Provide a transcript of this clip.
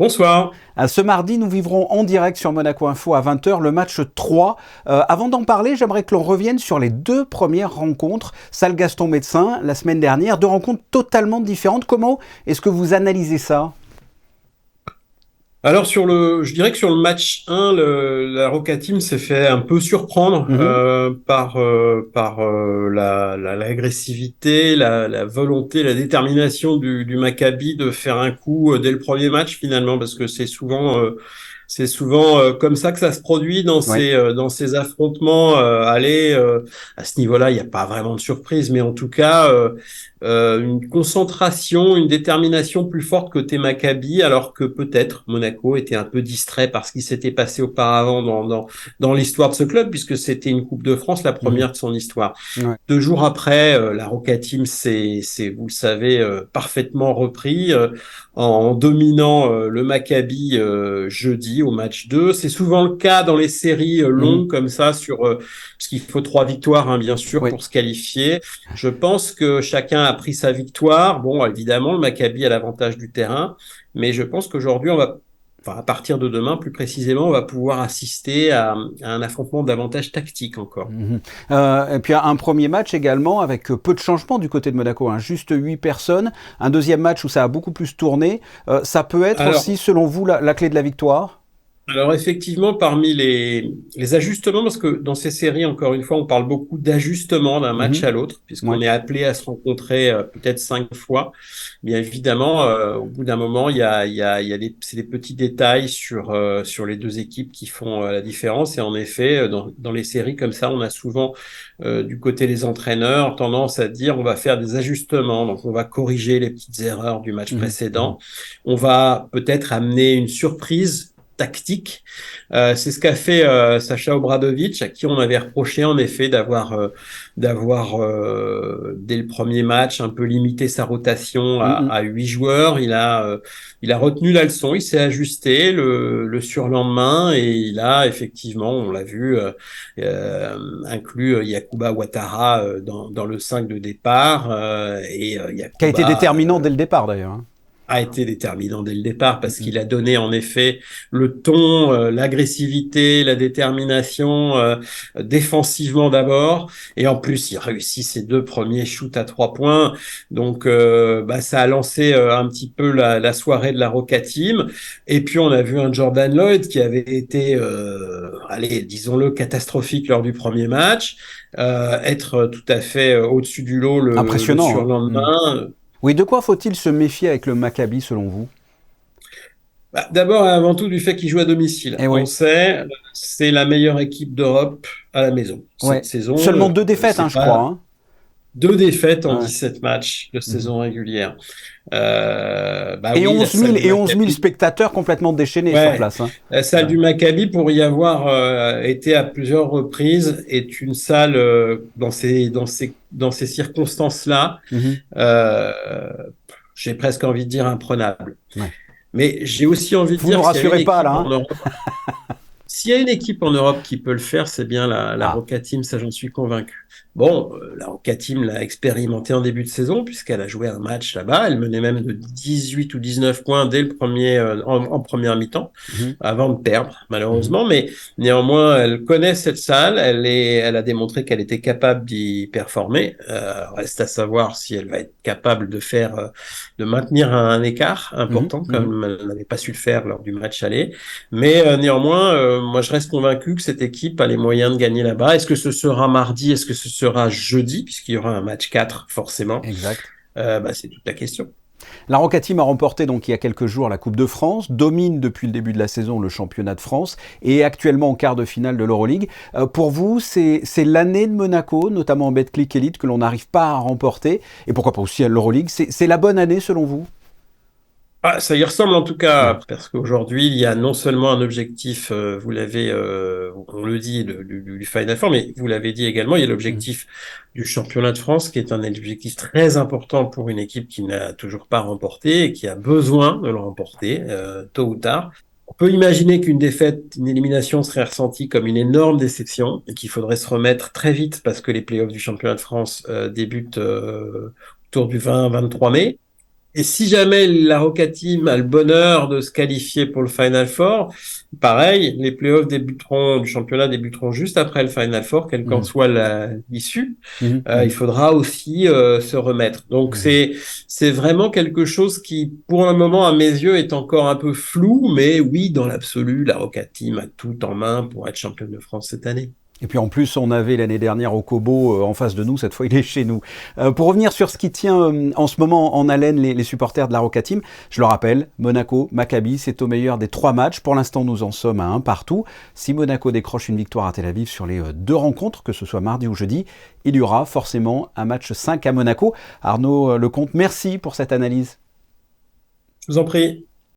Bonsoir. Ce mardi, nous vivrons en direct sur Monaco Info à 20h le match 3. Avant d'en parler, j'aimerais que l'on revienne sur les deux premières rencontres. Salle Gaston Médecin, la semaine dernière, deux rencontres totalement différentes. Comment est-ce que vous analysez ça? Alors je dirais que sur le match 1, la Roca Team s'est fait un peu surprendre Mhm. par l'agressivité, la volonté, la détermination du Maccabi de faire un coup dès le premier match finalement, parce que c'est souvent comme ça que ça se produit dans Ouais. ces affrontements. À ce niveau-là, il n'y a pas vraiment de surprise, mais en tout cas, une concentration, une détermination plus forte côté Maccabi, alors que peut-être Monaco était un peu distrait par ce qui s'était passé auparavant dans l'histoire de ce club, puisque c'était une Coupe de France, la Mhm. première de son histoire. Ouais. 2 jours après, la Roca Team vous le savez, parfaitement repris en dominant le Maccabi jeudi au match 2. C'est souvent le cas dans les séries Mhm. longues comme ça, parce qu'il faut 3 victoires, hein, bien sûr, Oui. pour se qualifier. Je pense que chacun a pris sa victoire. Bon, évidemment, le Maccabi a l'avantage du terrain, mais je pense qu'aujourd'hui, enfin, à partir de demain, plus précisément, on va pouvoir assister à un affrontement davantage tactique encore. Mhm. Et puis un premier match également avec peu de changements du côté de Monaco, hein. Juste 8 personnes. Un deuxième match où ça a beaucoup plus tourné. Ça peut être aussi, Alors, selon vous, la clé de la victoire? Alors effectivement, parmi les ajustements, parce que dans ces séries, encore une fois, on parle beaucoup d'ajustements d'un match Mhm. à l'autre, puisqu'on Ouais. est appelé à se rencontrer peut-être 5 fois. Bien évidemment, au bout d'un moment, c'est des petits détails sur les deux équipes qui font la différence. Et en effet, dans les séries comme ça, on a souvent, du côté des entraîneurs, tendance à dire on va faire des ajustements. Donc on va corriger les petites erreurs du match Mhm. Mhm. précédent. On va peut-être amener une surprise tactique. C'est ce qu'a fait Sacha Obradovic, à qui on avait reproché en effet d'avoir dès le premier match un peu limité sa rotation Mhm. à 8 joueurs. Il a retenu la leçon, il s'est ajusté le surlendemain et il a effectivement, on l'a vu, inclus Yacouba Ouattara dans le 5 de départ. Qui a été Yacouba déterminant dès le départ d'ailleurs, hein. a été déterminant dès le départ parce Mhm. qu'il a donné en effet le ton, l'agressivité, la détermination défensivement d'abord, et en plus il réussit ses 2 premiers shoots à 3 points, donc ça a lancé un petit peu la soirée de la Roca Team. Et puis on a vu un Jordan Lloyd qui avait été, allez, disons-le, catastrophique lors du premier match, être tout à fait au-dessus du lot le Impressionnant, hein. Mhm. surlendemain. Oui, de quoi faut-il se méfier avec le Maccabi selon vous? D'abord et avant tout du fait qu'il joue à domicile. Eh On oui, sait, c'est la meilleure équipe d'Europe à la maison. Cette ouais. saison, Seulement deux défaites, hein, c'est je crois, pas hein. 2 défaites en Ouais. 17 matchs de Mhm. saison régulière. Et Oui, la 11 000, salle du et 11 000 Maccabi. spectateurs complètement déchaînés sur Ouais, place, hein. la salle Ouais. du Maccabi, pour y avoir été à plusieurs reprises, est une salle dans ces circonstances-là, Mhm. euh, j'ai presque envie de dire imprenable. Ouais. Mais j'ai aussi envie de Vous dire nous que s'il y avait une rassurez pas là, équipe en hein. Europe S'il y a une équipe en Europe qui peut le faire, c'est bien la Ah. Roca Team, ça j'en suis convaincu. Bon, la Roca Team l'a expérimenté en début de saison, puisqu'elle a joué un match là-bas. Elle menait même de 18 ou 19 points dès le premier, en première mi-temps, Mhm. avant de perdre, Mhm. malheureusement. Mais néanmoins, elle connaît cette salle, elle a démontré qu'elle était capable d'y performer. Reste à savoir si elle va être capable de maintenir un écart Mhm. important, Mhm. comme elle n'avait pas su le faire lors du match aller. Mais néanmoins, moi, je reste convaincu que cette équipe a les moyens de gagner là-bas. Est-ce que ce sera mardi? Est-ce que ce sera jeudi? Puisqu'il y aura un match 4, forcément. Exact. C'est toute la question. La Roca Team a remporté donc il y a quelques jours la Coupe de France, domine depuis le début de la saison le championnat de France et est actuellement en quart de finale de l'Euroleague. Pour vous, c'est l'année de Monaco, notamment en Betclic Elite, que l'on n'arrive pas à remporter. Et pourquoi pas aussi à l'Euroleague. C'est la bonne année selon vous? Ça y ressemble en tout cas, Ouais. parce qu'aujourd'hui, il y a non seulement un objectif, vous l'avez, on le dit, du Final Four, mais vous l'avez dit également, il y a Mhm. l'objectif du championnat de France, qui est un objectif très important pour une équipe qui n'a toujours pas remporté et qui a besoin de le remporter, tôt ou tard. On peut imaginer qu'une défaite, une élimination serait ressentie comme une énorme déception et qu'il faudrait se remettre très vite parce que les playoffs du championnat de France débutent autour du 20-23 mai. Et si jamais la Roca Team a le bonheur de se qualifier pour le Final Four, pareil, les playoffs du championnat débuteront juste après le Final Four, quelle qu'en Mhm. soit l'issue. Mhm. Il Mhm. faudra aussi se remettre. Donc Mhm. c'est vraiment quelque chose qui, pour un moment, à mes yeux, est encore un peu flou, mais oui, dans l'absolu, la Roca Team a tout en main pour être championne de France cette année. Et puis en plus, on avait l'année dernière Okobo en face de nous, cette fois il est chez nous. Pour revenir sur ce qui tient en ce moment en haleine les supporters de la Roca Team, je le rappelle, Monaco, Maccabi, c'est au meilleur des 3 matchs. Pour l'instant, nous en sommes à 1 partout. Si Monaco décroche une victoire à Tel Aviv sur les 2 rencontres, que ce soit mardi ou jeudi, il y aura forcément un match 5 à Monaco. Arnaud Lecomte, merci pour cette analyse. Je vous en prie.